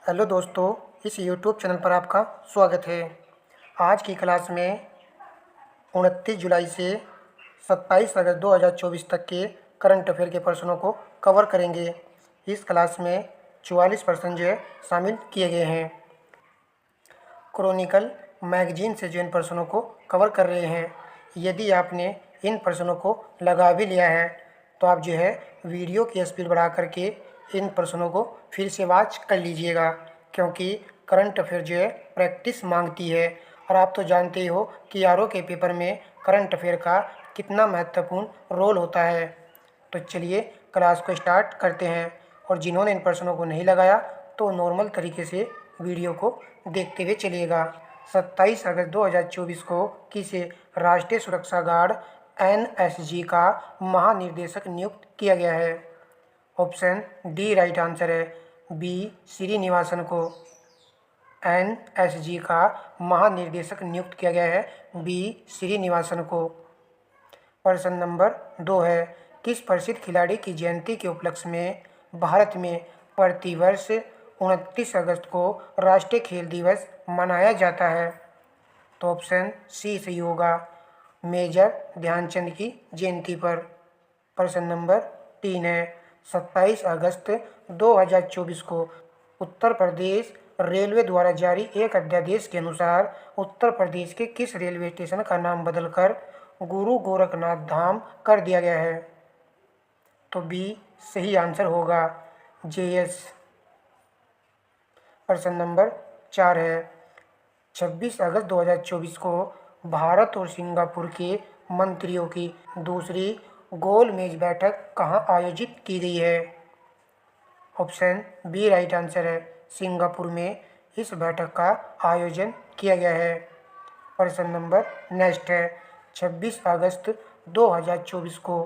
Hello दोस्तों, इस YouTube channel पर आपका स्वागत है। आज की क्लास में 29 जुलाई से 27 अगस्त 2024 तक के करंट अफेयर के प्रश्नों को कवर करेंगे। इस क्लास में 44 प्रश्न जो है शामिल किए गए हैं। क्रॉनिकल मैगजीन से जो इन प्रश्नों को कवर कर रहे हैं। यदि आपने इन प्रश्नों को लगा भी लिया है तो आप जो है वीडियो की स्पीड बढ़ा करके इन प्रश्नों को फिर से वॉच कर लीजिएगा, क्योंकि करंट अफेयर जो है प्रैक्टिस मांगती है। और आप तो जानते ही हो कि आरओ के पेपर में करंट अफेयर का कितना महत्वपूर्ण रोल होता है। तो चलिए क्लास को स्टार्ट करते हैं। और जिन्होंने इन प्रश्नों को नहीं लगाया तो नॉर्मल तरीके से वीडियो को देखते हुए चलिएगा। 27 अगस्त 2024 को किसे राष्ट्रीय सुरक्षा गार्ड एनएसजी का महानिर्देशक नियुक्त किया गया है? ऑप्शन डी राइट आंसर है। बी श्रीनिवासन को एनएसजी का महानिर्देशक नियुक्त किया गया है। बी श्रीनिवासन को। प्रश्न नंबर 2 है, किस प्रसिद्ध खिलाड़ी की जयंती के उपलक्ष्य में भारत में प्रतिवर्ष 29 अगस्त को राष्ट्रीय खेल दिवस मनाया जाता है? तो ऑप्शन सी सही होगा, मेजर ध्यानचंद की जयंती पर। प्रश्न नंबर 3 है, 27 अगस्त 2024 को उत्तर प्रदेश रेलवे द्वारा जारी एक अध्यादेश के अनुसार उत्तर प्रदेश के किस रेलवे स्टेशन का नाम बदलकर गुरु गोरखनाथ धाम कर दिया गया है? तो बी सही आंसर होगा, जेएस। प्रश्न नंबर 4 है, 26 अगस्त 2024 को भारत और सिंगापुर के मंत्रियों की दूसरी गोलमेज बैठक कहाँ आयोजित की गई है? ऑप्शन बी राइट आंसर है, सिंगापुर में इस बैठक का आयोजन किया गया है। प्रश्न नंबर नेक्स्ट है, 26 अगस्त 2024 को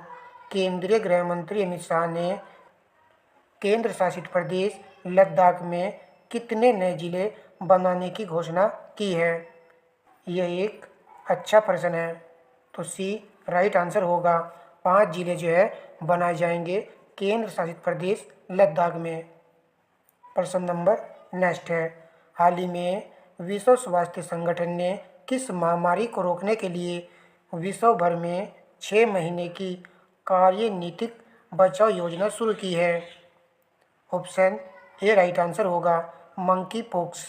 केंद्रीय गृह मंत्री अमित शाह ने केंद्र शासित प्रदेश लद्दाख में कितने नए जिले बनाने की घोषणा की है? यह एक अच्छा प्रश्न है, तो सी राइट आंसर होगा। 5 जिले जो है बनाए जाएंगे केंद्र शासित प्रदेश लद्दाख में। प्रश्न नंबर नेक्स्ट है, हाल ही में विश्व स्वास्थ्य संगठन ने किस महामारी को रोकने के लिए विश्व भर में 6 महीने की कार्यनीतिक बचाव योजना शुरू की है? ऑप्शन ए राइट आंसर होगा, मंकी पॉक्स।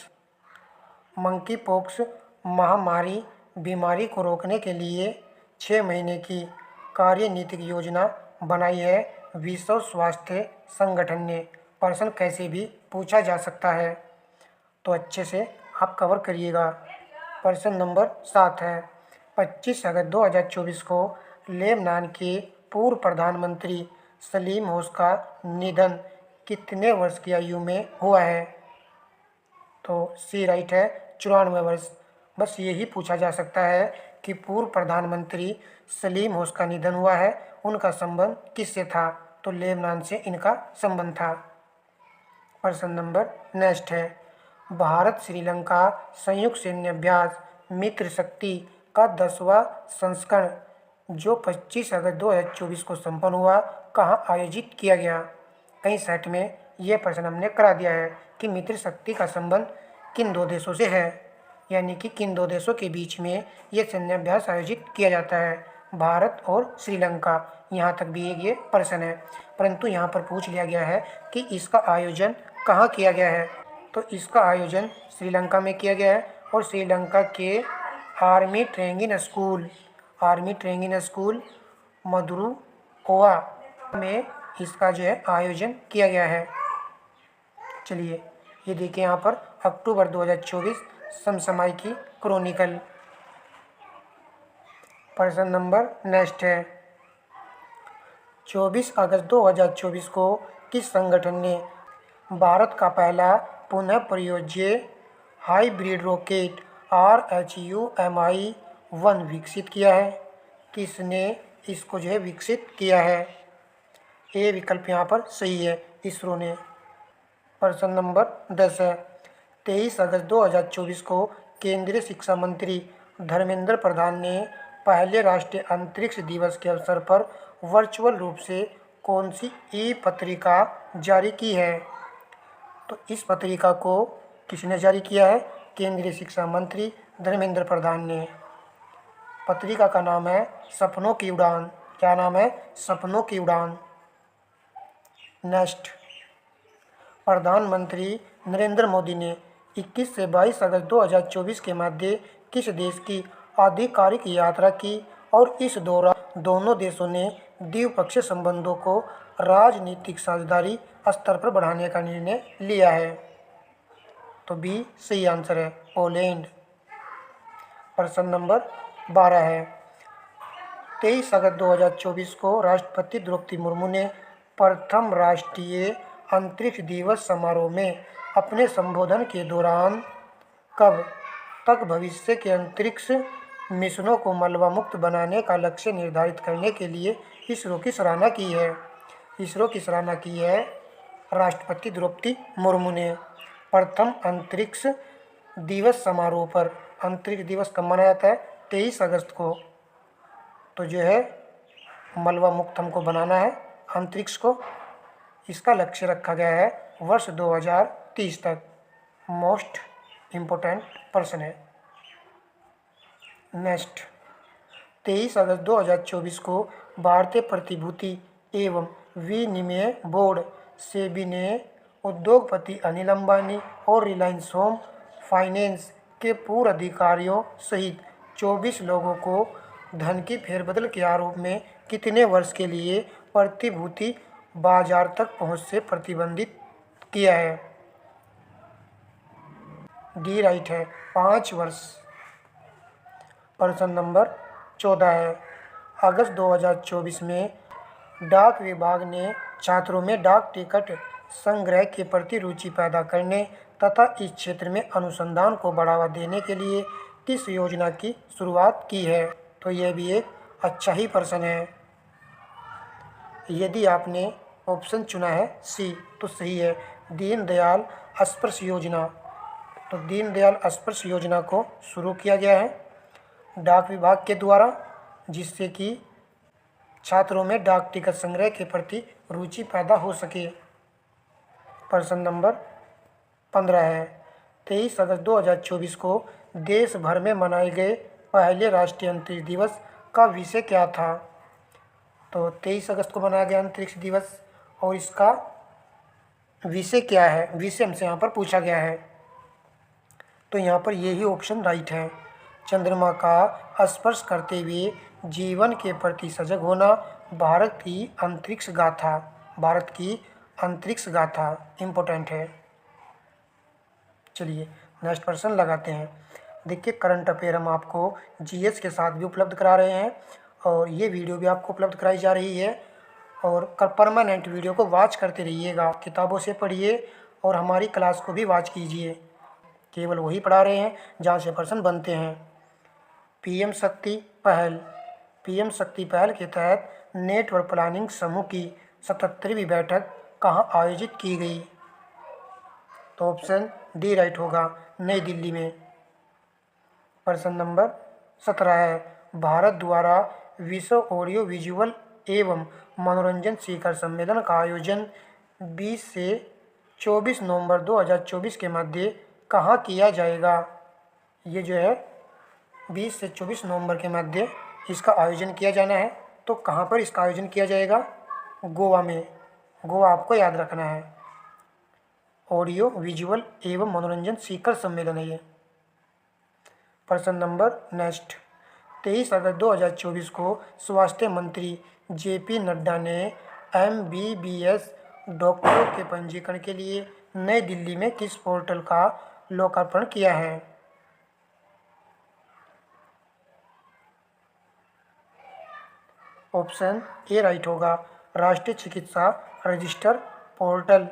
मंकी पॉक्स महामारी बीमारी को रोकने के लिए 6 महीने की कार्यनीतिक योजना बनाई है विश्व स्वास्थ्य संगठन ने। प्रश्न कैसे भी पूछा जा सकता है, तो अच्छे से आप कवर करिएगा। प्रश्न नंबर 7 है, 25 अगस्त 2024 को लेबनान के पूर्व प्रधानमंत्री सलीम होश का निधन कितने वर्ष की आयु में हुआ है? तो सी राइट है, 94 वर्ष। बस यही पूछा जा सकता है कि पूर्व प्रधानमंत्री सलीम होश का निधन हुआ है, उनका संबंध किससे था? तो लेबनान से इनका संबंध था। प्रश्न नंबर नेक्स्ट है, भारत श्रीलंका संयुक्त सैन्य अभ्यास मित्र शक्ति का 10वां संस्करण जो 25 अगस्त 2024 को संपन्न हुआ कहाँ आयोजित किया गया? कई सेट में यह प्रश्न हमने करा दिया है कि मित्र शक्ति का संबंध किन दो देशों से है, यानी कि किन दो देशों के बीच में यह सैन्य अभ्यास आयोजित किया जाता है, भारत और श्रीलंका। यहाँ तक भी एक ये प्रश्न है, परंतु यहाँ पर पूछ लिया गया है कि इसका आयोजन कहाँ किया गया है। तो इसका आयोजन श्रीलंका में किया गया है और श्रीलंका के आर्मी ट्रेनिंग स्कूल मदुरुकोआ में इसका जो है आयोजन किया गया है। चलिए ये देखिए यहाँ पर अक्टूबर 2024 समसामयिकी क्रॉनिकल। प्रश्न नंबर नेक्स्ट है, 24 अगस्त 2024 को किस संगठन ने भारत का पहला पुनः प्रयोज्य हाइब्रिड रॉकेट RHUMI-1 विकसित किया है? किसने इसको जो है विकसित किया है? ए विकल्प यहाँ पर सही है, इसरो ने। प्रश्न नंबर 10 है, 23 अगस्त 2024 को केंद्रीय शिक्षा मंत्री धर्मेंद्र प्रधान ने पहले राष्ट्रीय अंतरिक्ष दिवस के अवसर पर वर्चुअल रूप से कौन सी ई पत्रिका जारी की है? तो इस पत्रिका को किसने जारी किया है? केंद्रीय शिक्षा मंत्री धर्मेंद्र प्रधान ने। पत्रिका का नाम है सपनों की उड़ान। क्या नाम है? सपनों की उड़ान। नेक्स्ट, प्रधानमंत्री नरेंद्र मोदी ने 21 से 22 अगस्त 2024 के मध्य किस देश की आधिकारिक यात्रा की और इस दौरान दोनों देशों ने द्विपक्षीय संबंधों को राजनीतिक साझेदारी स्तर पर बढ़ाने का निर्णय लिया है? तो बी सही आंसर है, पोलैंड। प्रश्न नंबर 12 है, 23 अगस्त 2024 को राष्ट्रपति द्रौपदी मुर्मू ने प्रथम राष्ट्रीय अंतरिक्ष दिवस समारोह में अपने संबोधन के दौरान कब तक भविष्य के अंतरिक्ष मिशनों को मलबा मुक्त बनाने का लक्ष्य निर्धारित करने के लिए इसरो की सराहना की है? इसरो की सराहना की है राष्ट्रपति द्रौपदी मुर्मू ने प्रथम अंतरिक्ष दिवस समारोह पर। अंतरिक्ष दिवस कब मनाया जाता है? 23 अगस्त को। तो जो है मलबा मुक्त हमको बनाना है अंतरिक्ष को। इसका लक्ष्य रखा गया है वर्ष 2030 तक। मोस्ट इम्पोर्टेंट प्रश्न है। नेक्स्ट, 23 अगस्त 2024 को भारतीय प्रतिभूति एवं विनिमय बोर्ड सेबी ने उद्योगपति अनिल अंबानी और रिलायंस होम फाइनेंस के पूर्व अधिकारियों सहित 24 लोगों को धन की फेरबदल के आरोप में कितने वर्ष के लिए प्रतिभूति बाजार तक पहुंच से प्रतिबंधित किया है? डी राइट है, 5 वर्ष। प्रश्न नंबर 14 है, अगस्त 2024 में डाक विभाग ने छात्रों में डाक टिकट संग्रह के प्रति रुचि पैदा करने तथा इस क्षेत्र में अनुसंधान को बढ़ावा देने के लिए किस योजना की शुरुआत की है? तो यह भी एक अच्छा ही प्रश्न है। यदि आपने ऑप्शन चुना है सी तो सही है, दीनदयाल स्पर्श योजना। तो दीनदयाल स्पर्श योजना को शुरू किया गया है डाक विभाग के द्वारा, जिससे कि छात्रों में डाक टिकट संग्रह के प्रति रुचि पैदा हो सके। प्रश्न नंबर 15 है, 23 अगस्त 2024 को देश भर में मनाए गए पहले राष्ट्रीय अंतरिक्ष दिवस का विषय क्या था? तो 23 अगस्त को मनाया गया अंतरिक्ष दिवस और इसका विषय क्या है? विषय हमसे यहाँ पर पूछा गया है। तो यहाँ पर यही ऑप्शन राइट है, चंद्रमा का स्पर्श करते हुए जीवन के प्रति सजग होना, भारत की अंतरिक्ष गाथा। भारत की अंतरिक्ष गाथा इम्पोर्टेंट है। चलिए नेक्स्ट प्रश्न लगाते हैं। देखिए, करंट अफेयर हम आपको जीएस के साथ भी उपलब्ध करा रहे हैं और ये वीडियो भी आपको उपलब्ध कराई जा रही है। और परमानेंट वीडियो को वॉच करते रहिएगा, किताबों से पढ़िए और हमारी क्लास को भी वॉच कीजिए। केवल वही पढ़ा रहे हैं जहाँ से प्रश्न बनते हैं। पीएम शक्ति पहल। पीएम शक्ति पहल के तहत नेटवर्क प्लानिंग समूह की 77वीं बैठक कहाँ आयोजित की गई? तो ऑप्शन डी राइट होगा, नई दिल्ली में। प्रश्न नंबर 17 है, भारत द्वारा विश्व ऑडियो विजुअल एवं मनोरंजन शिखर सम्मेलन का आयोजन 20 से 24 नवंबर 2024 के मध्य कहाँ किया जाएगा? ये जो है 20 से 24 नवंबर के मध्य इसका आयोजन किया जाना है। तो कहाँ पर इसका आयोजन किया जाएगा? गोवा में। गोवा आपको याद रखना है। ऑडियो विजुअल एवं मनोरंजन शिखर सम्मेलन है ये। प्रश्न नंबर नेक्स्ट, 23 अगस्त 2024 को स्वास्थ्य मंत्री जेपी नड्डा ने एमबीबीएस डॉक्टरों के पंजीकरण के लिए नई दिल्ली में किस पोर्टल का लोकार्पण किया है? ऑप्शन ए राइट होगा, राष्ट्रीय चिकित्सा रजिस्टर पोर्टल।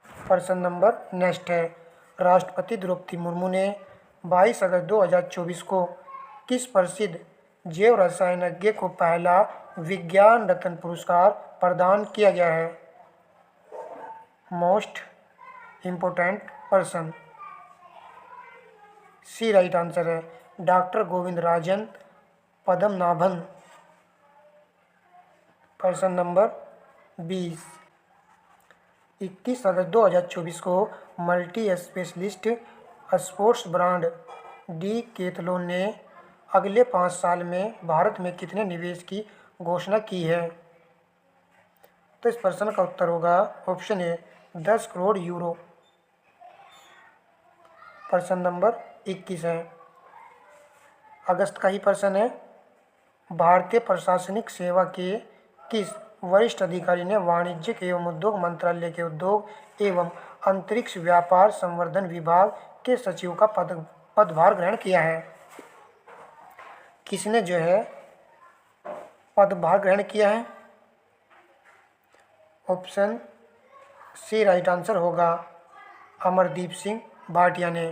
प्रश्न नंबर नेक्स्ट है, राष्ट्रपति द्रौपदी मुर्मू ने 22 अगस्त 2024 को किस प्रसिद्ध जैव रसायनज्ञ को पहला विज्ञान रत्न पुरस्कार प्रदान किया गया है? Most important person. See right answer है, डॉक्टर गोविंद राजन पद्मनाभन। प्रश्न नंबर 20, 21 अगस्त 2024 को multi specialist sports brand Decathlon ने अगले 5 साल में भारत में कितने निवेश की घोषणा की है? तो इस प्रश्न का उत्तर होगा ऑप्शन ए 10 करोड़ यूरो। प्रश्न नंबर 21 है, अगस्त का ही प्रश्न है। भारतीय प्रशासनिक सेवा के किस वरिष्ठ अधिकारी ने वाणिज्यिक एवं उद्योग मंत्रालय के उद्योग एवं अंतरिक्ष व्यापार संवर्धन विभाग के सचिव का पदभार ग्रहण किया है? किसने जो है पदभार ग्रहण किया है? ऑप्शन सी राइट आंसर होगा अमरदीप सिंह भाटिया ने।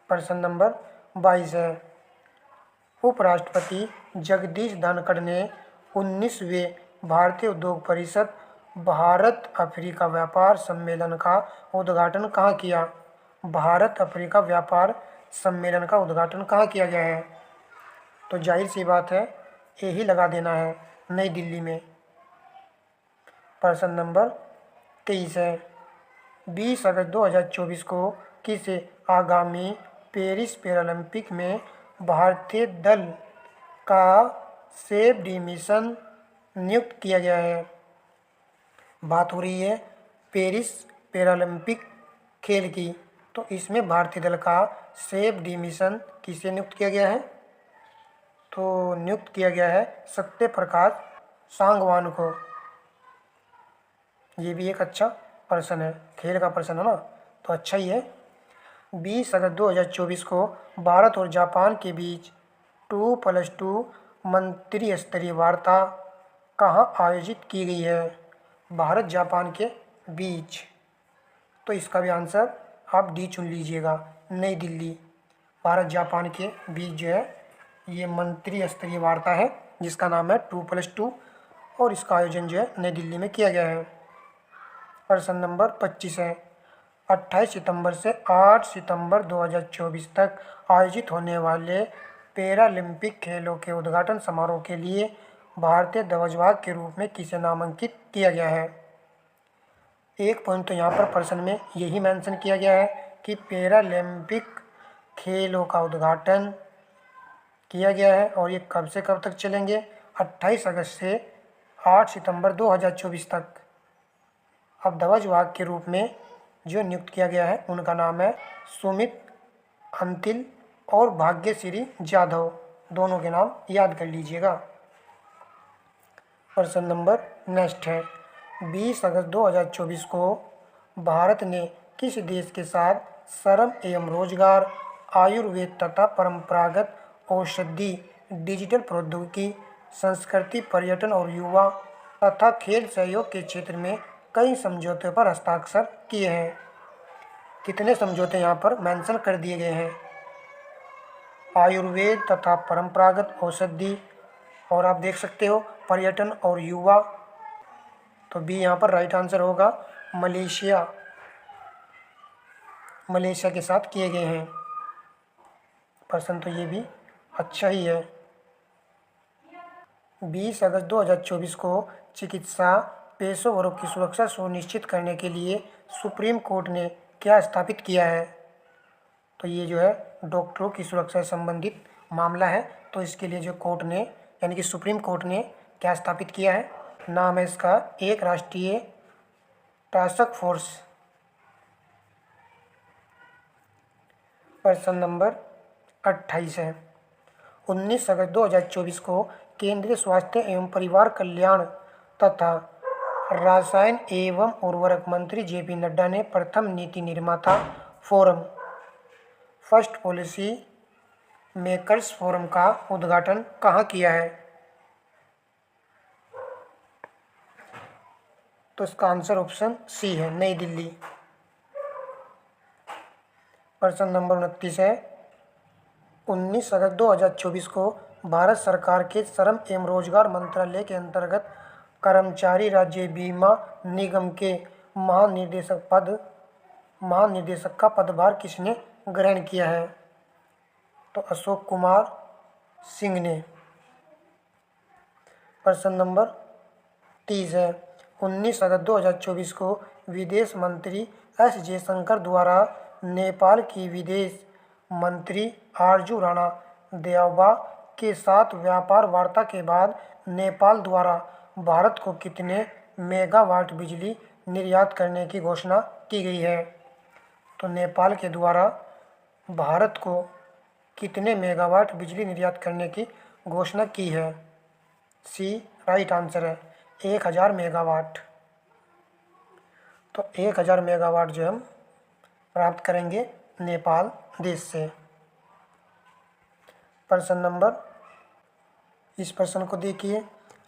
प्रश्न नंबर 22 है, उपराष्ट्रपति जगदीश धनखड़ ने 19वें भारतीय उद्योग परिषद भारत अफ्रीका व्यापार सम्मेलन का उद्घाटन कहाँ किया? भारत अफ्रीका व्यापार सम्मेलन का उद्घाटन कहाँ किया गया है? तो जाहिर सी बात है यही लगा देना है, नई दिल्ली में। प्रश्न नंबर 23 है, 20 अगस्त 2024 को किसे आगामी पेरिस पैरालंपिक में भारतीय दल का सेफ डिमिशन नियुक्त किया गया है? बात हो रही है पेरिस पैरालंपिक खेल की, तो इसमें भारतीय दल का सेफ डिमिशन किसे नियुक्त किया गया है? तो नियुक्त किया गया है सत्य प्रकाश सांगवान को। ये भी एक अच्छा प्रश्न है, खेल का प्रश्न है ना, तो अच्छा ही है। 20 अगस्त 2024 को भारत और जापान के बीच 2+2 मंत्री स्तरीय वार्ता कहाँ आयोजित की गई है? भारत जापान के बीच। तो इसका भी आंसर आप डी चुन लीजिएगा, नई दिल्ली। भारत जापान के बीच जो है ये मंत्री स्तरीय वार्ता है जिसका नाम है 2+2 और इसका आयोजन जो है नई दिल्ली में किया गया है। प्रश्न नंबर 25 है, 28 सितंबर से 8 सितंबर 2024 तक आयोजित होने वाले पैरालंपिक खेलों के उद्घाटन समारोह के लिए भारतीय ध्वजवाहक के रूप में किसे नामांकित किया गया है? एक पॉइंट तो यहाँ पर प्रश्न में यही मेंशन किया गया है कि पैरालंपिक खेलों का उद्घाटन किया गया है और ये कब से कब तक चलेंगे? 28 अगस्त से 8 सितंबर 2024 तक। अब ध्वजवाहक के रूप में जो नियुक्त किया गया है उनका नाम है सुमित अंतिल और भाग्यश्री जाधव, दोनों के नाम याद कर लीजिएगा। प्रश्न नंबर नेक्स्ट है, 20 अगस्त 2024 को भारत ने किस देश के साथ श्रम एवं रोजगार, आयुर्वेद तथा परंपरागत औषधि, डिजिटल प्रौद्योगिकी, संस्कृति, पर्यटन और युवा तथा खेल सहयोग के क्षेत्र में कई समझौतों पर हस्ताक्षर किए हैं? कितने समझौते यहाँ पर मेंशन कर दिए गए हैं? आयुर्वेद तथा परंपरागत औषधि, और आप देख सकते हो पर्यटन और युवा, तो बी यहाँ पर राइट आंसर होगा मलेशिया के साथ किए गए हैं। प्रश्न तो ये भी अच्छा ही है। 20 अगस्त 2024 को चिकित्सा पेशेवरों की सुरक्षा सुनिश्चित करने के लिए सुप्रीम कोर्ट ने क्या स्थापित किया है? तो ये जो है डॉक्टरों की सुरक्षा से संबंधित मामला है, तो इसके लिए जो कोर्ट ने यानी कि सुप्रीम कोर्ट ने क्या स्थापित किया है? नाम है इसका एक राष्ट्रीय टास्क फोर्स। प्रश्न नंबर 28 है, 19 अगस्त 2024 को केंद्रीय स्वास्थ्य एवं परिवार कल्याण तथा रसायन एवं उर्वरक मंत्री जेपी नड्डा ने प्रथम नीति निर्माता forum first policy makers forum का उद्घाटन कहाँ किया है? तो इसका आंसर ऑप्शन सी है, नई दिल्ली। प्रश्न नंबर 29 है, 19 अगस्त 2024 को भारत सरकार के श्रम एवं रोजगार मंत्रालय के अंतर्गत कर्मचारी राज्य बीमा निगम के महानिदेशक का पदभार किसने ग्रहण किया है? तो अशोक कुमार सिंह ने। प्रश्न नंबर 30 है, 19 अगस्त 2024 को विदेश मंत्री एस जयशंकर द्वारा नेपाल की विदेश मंत्री आरजू राणा देवबा के साथ व्यापार वार्ता के बाद नेपाल द्वारा भारत को कितने मेगावाट बिजली निर्यात करने की घोषणा की गई है? तो नेपाल के द्वारा भारत को कितने मेगावाट बिजली निर्यात करने की घोषणा की है? सी राइट आंसर है, 1000 मेगावाट। तो 1000 मेगावाट जो हम प्राप्त करेंगे नेपाल देश से। प्रश्न नंबर, इस प्रश्न को देखिए,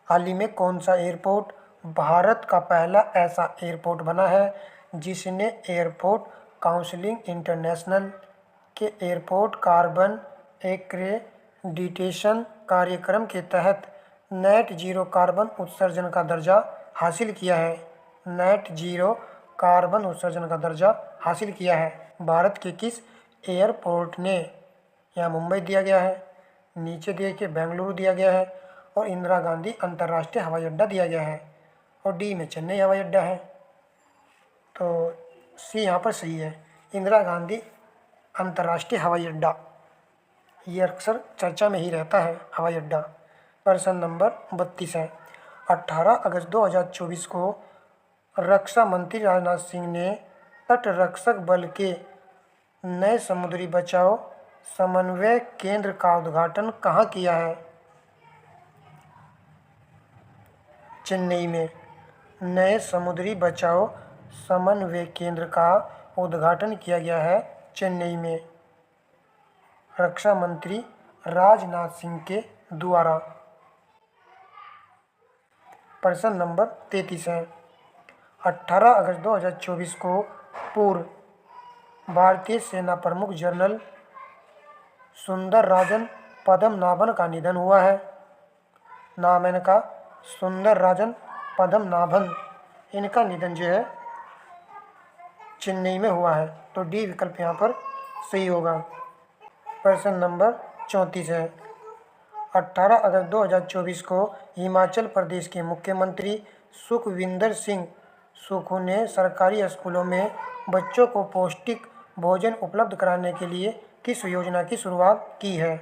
हाल ही में कौन सा एयरपोर्ट भारत का पहला ऐसा एयरपोर्ट बना है जिसने एयरपोर्ट काउंसिलिंग इंटरनेशनल के एयरपोर्ट कार्बन एक्रेडिटेशन कार्यक्रम के तहत नेट जीरो कार्बन उत्सर्जन का दर्जा हासिल किया है? नेट जीरो कार्बन उत्सर्जन का दर्जा हासिल किया है। भारत के किस एयरपोर्ट ने? यहाँ मुंबई दिया गया है, नीचे देखिए बेंगलुरु दिया गया है और इंदिरा गांधी अंतर्राष्ट्रीय हवाई अड्डा दिया गया है और डी में चेन्नई हवाई अड्डा है। तो सी यहाँ पर सही है, इंदिरा गांधी अंतर्राष्ट्रीय हवाई अड्डा। ये अक्सर चर्चा में ही रहता है हवाई अड्डा। प्रश्न नंबर 32 है, 18 अगस्त 2024 को रक्षा मंत्री राजनाथ सिंह ने तटरक्षक बल के नए समुद्री बचाव समन्वय केंद्र का उद्घाटन कहाँ किया है? चेन्नई में। नए समुद्री बचाव समन्वय केंद्र का उद्घाटन किया गया है चेन्नई में रक्षा मंत्री राजनाथ सिंह के द्वारा। प्रश्न नंबर 33 है, 18 अगस्त 2024 को पूर्व भारतीय सेना प्रमुख जनरल सुंदरराजन पद्मनाभन का निधन हुआ है। नाम है इनका सुंदरराजन पद्मनाभन। इनका निधन जो है चेन्नई में हुआ है, तो डी विकल्प यहाँ पर सही होगा। प्रश्न नंबर 34 है, 18 अगस्त 2024 को हिमाचल प्रदेश के मुख्यमंत्री सुखविंदर सिंह सुक्खू ने सरकारी स्कूलों में बच्चों को पौष्टिक भोजन उपलब्ध कराने के लिए किस योजना की शुरुआत की है?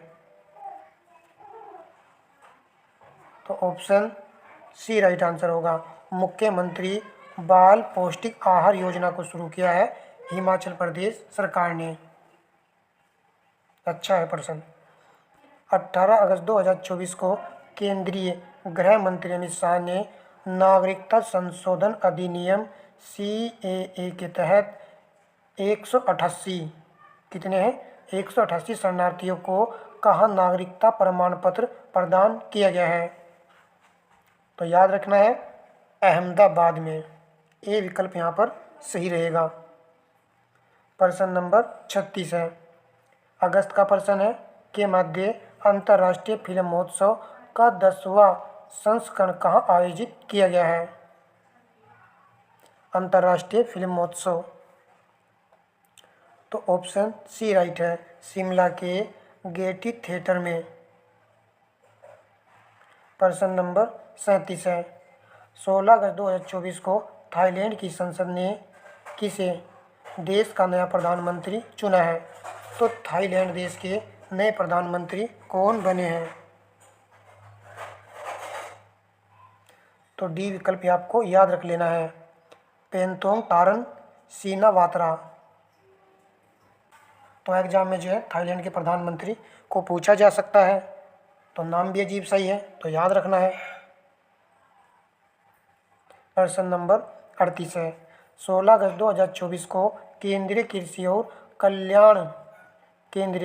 तो ऑप्शन सी राइट आंसर होगा, मुख्यमंत्री बाल पौष्टिक आहार योजना को शुरू किया है हिमाचल प्रदेश सरकार ने। अच्छा है प्रश्न। 18 अगस्त 2024 को केंद्रीय गृह मंत्री अमित शाह ने नागरिकता संशोधन अधिनियम CAA के तहत 188 कितने हैं 188 शरणार्थियों को कहाँ नागरिकता प्रमाण पत्र प्रदान किया गया है? तो याद रखना है अहमदाबाद में। ए विकल्प यहाँ पर सही रहेगा। प्रश्न नंबर 36 है, अगस्त का प्रश्न है, के मध्य अंतर्राष्ट्रीय फिल्म महोत्सव का 10वां संस्करण कहाँ आयोजित किया गया है? अंतर्राष्ट्रीय फिल्म महोत्सव, तो ऑप्शन सी राइट है, शिमला के गेटी थिएटर में। प्रश्न नंबर 37 है, 16 अगस्त 2024 को थाईलैंड की संसद ने किसे देश का नया प्रधानमंत्री चुना है? तो थाईलैंड देश के नए प्रधानमंत्री कौन बने हैं? तो डी विकल्प आपको याद रख लेना है, पेंतोंग तारन सीनावात्रा। तो एग्जाम में जो है थाईलैंड के प्रधानमंत्री को पूछा जा सकता है, तो नाम भी अजीब सही है, तो याद रखना है। प्रश्न नंबर 38 है, 16 अगस्त 2024 को केंद्रीय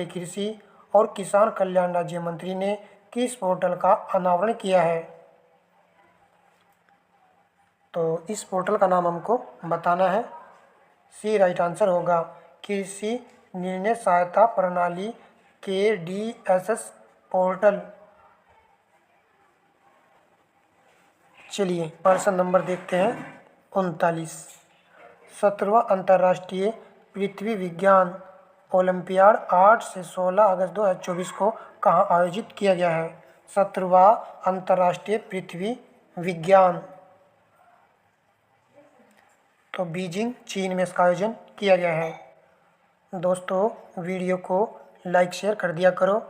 कृषि और किसान कल्याण राज्य मंत्री ने किस पोर्टल का अनावरण किया है? तो इस पोर्टल का नाम हमको बताना है। सी राइट आंसर होगा, कृषि निर्णय सहायता प्रणाली KDSS पोर्टल। चलिए प्रश्न नंबर देखते हैं 39, 17वां अंतर्राष्ट्रीय पृथ्वी विज्ञान ओलंपियाड 8 से 16 अगस्त 2024 को कहाँ आयोजित किया गया है? 17वां अंतर्राष्ट्रीय पृथ्वी विज्ञान तो बीजिंग चीन में इसका आयोजन किया गया है। दोस्तों वीडियो को लाइक शेयर कर दिया करो,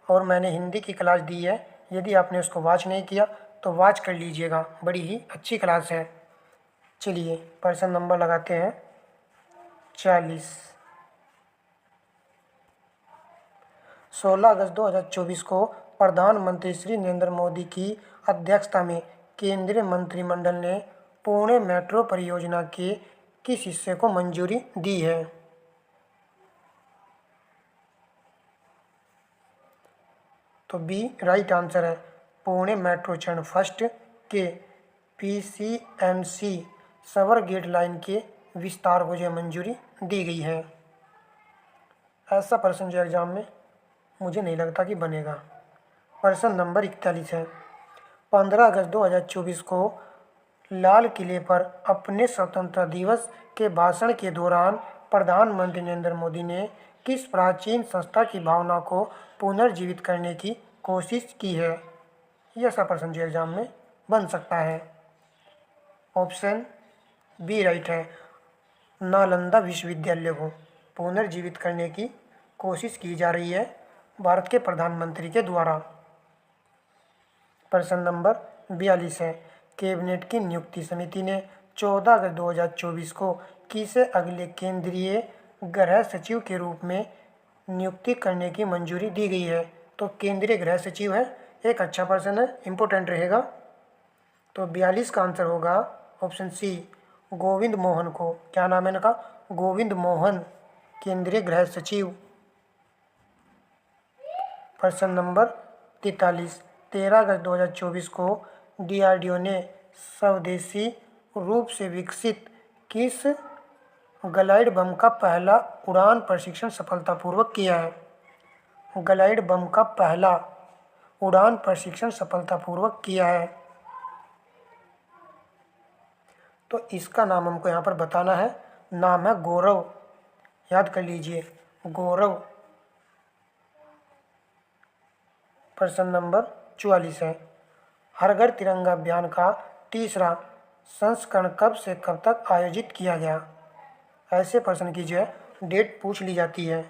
और मैंने हिंदी की क्लास दी है, यदि आपने उसको वॉच नहीं किया तो वॉच कर लीजिएगा, बड़ी ही अच्छी क्लास है। चलिए प्रश्न नंबर लगाते हैं 40। 16 अगस्त 2024 को प्रधानमंत्री श्री नरेंद्र मोदी की अध्यक्षता में केंद्रीय मंत्रिमंडल ने पुणे मेट्रो परियोजना के किस हिस्से को मंजूरी दी है? तो बी राइट आंसर है। पुणे मेट्रो चरण फर्स्ट के PCMC सवर गेट लाइन के विस्तार को जो मंजूरी दी गई है। ऐसा प्रश्न जो एग्जाम में मुझे नहीं लगता कि बनेगा। प्रश्न नंबर 41 है। 15 अगस्त 2024 को लाल किले पर अपने स्वतंत्रता दिवस के भाषण के दौरान प्रधानमंत्री नरेंद्र मोदी ने किस प्राचीन संस्था की भावना को पुनर्जीवित करने की कोशिश की है? यह ऐसा प्रश्न जो एग्जाम में बन सकता है। ऑप्शन बी राइट है। नालंदा विश्वविद्यालय को पुनर्जीवित करने की कोशिश की जा रही है भारत के प्रधानमंत्री के द्वारा। प्रश्न नंबर 42 है। कैबिनेट की नियुक्ति समिति ने 14 अगस्त 2024 को किसे अगले केंद्रीय गृह सचिव के रूप में नियुक्ति करने की मंजूरी दी गई है? तो केंद्रीय गृह सचिव है, एक अच्छा प्रश्न है, इम्पोर्टेंट रहेगा। तो 42 का आंसर होगा ऑप्शन सी, गोविंद मोहन को। क्या नाम है इनका? गोविंद मोहन, केंद्रीय गृह सचिव। प्रश्न नंबर 43। 13 अगस्त 2024 को DRDO ने स्वदेशी रूप से विकसित किस ग्लाइड बम का पहला उड़ान परीक्षण सफलतापूर्वक किया है? ग्लाइड बम का पहला उड़ान परीक्षण सफलतापूर्वक किया है। तो इसका नाम हमको यहाँ पर बताना है। नाम है गौरव, याद कर लीजिए, गौरव। प्रश्न नंबर 44 है। हर घर तिरंगा अभियान का तीसरा संस्करण कब से कब तक आयोजित किया गया? ऐसे प्रश्न की जो है डेट पूछ ली जाती है,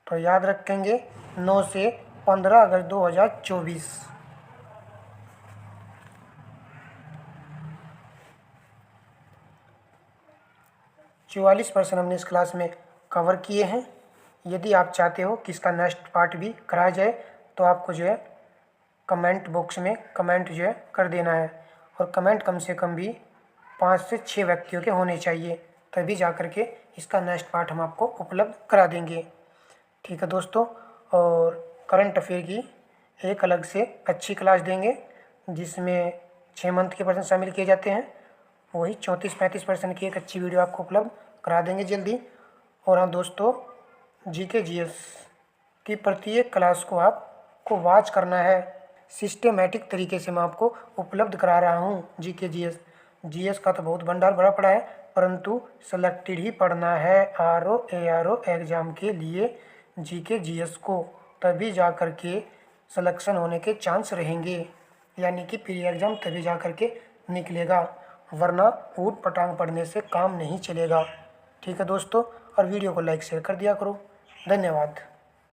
तो याद रखेंगे 9 से 15 अगस्त 2024। 44 प्रश्न हमने इस क्लास में कवर किए हैं। यदि आप चाहते हो कि इसका नेक्स्ट पार्ट भी कराया जाए तो आपको जो है कमेंट बॉक्स में कमेंट जो है कर देना है, और कमेंट कम से कम भी 5 से 6 व्यक्तियों के होने चाहिए, तभी जा कर के इसका नेक्स्ट पार्ट हम आपको उपलब्ध करा देंगे। ठीक है दोस्तों, और करंट अफेयर की एक अलग से अच्छी क्लास देंगे जिसमें 6 मंथ के प्रश्न शामिल किए जाते हैं। वही 34-35% की एक अच्छी वीडियो आपको उपलब्ध करा देंगे जल्दी। और हाँ दोस्तों, GK GS की प्रत्येक क्लास को आपको वॉच करना है। सिस्टेमेटिक तरीके से मैं आपको उपलब्ध करा रहा हूँ GK GS का तो बहुत भंडार भरा पड़ा है, परंतु सेलेक्टेड ही पढ़ना है RO ARO एग्ज़ाम के लिए GK GS को, तभी जा कर के सिलेक्शन होने के चांस रहेंगे, यानी कि प्री एग्ज़ाम तभी जा कर के निकलेगा, वरना ऊट पटांग पढ़ने से काम नहीं चलेगा। ठीक है दोस्तों, और वीडियो को लाइक शेयर कर दिया करो। धन्यवाद।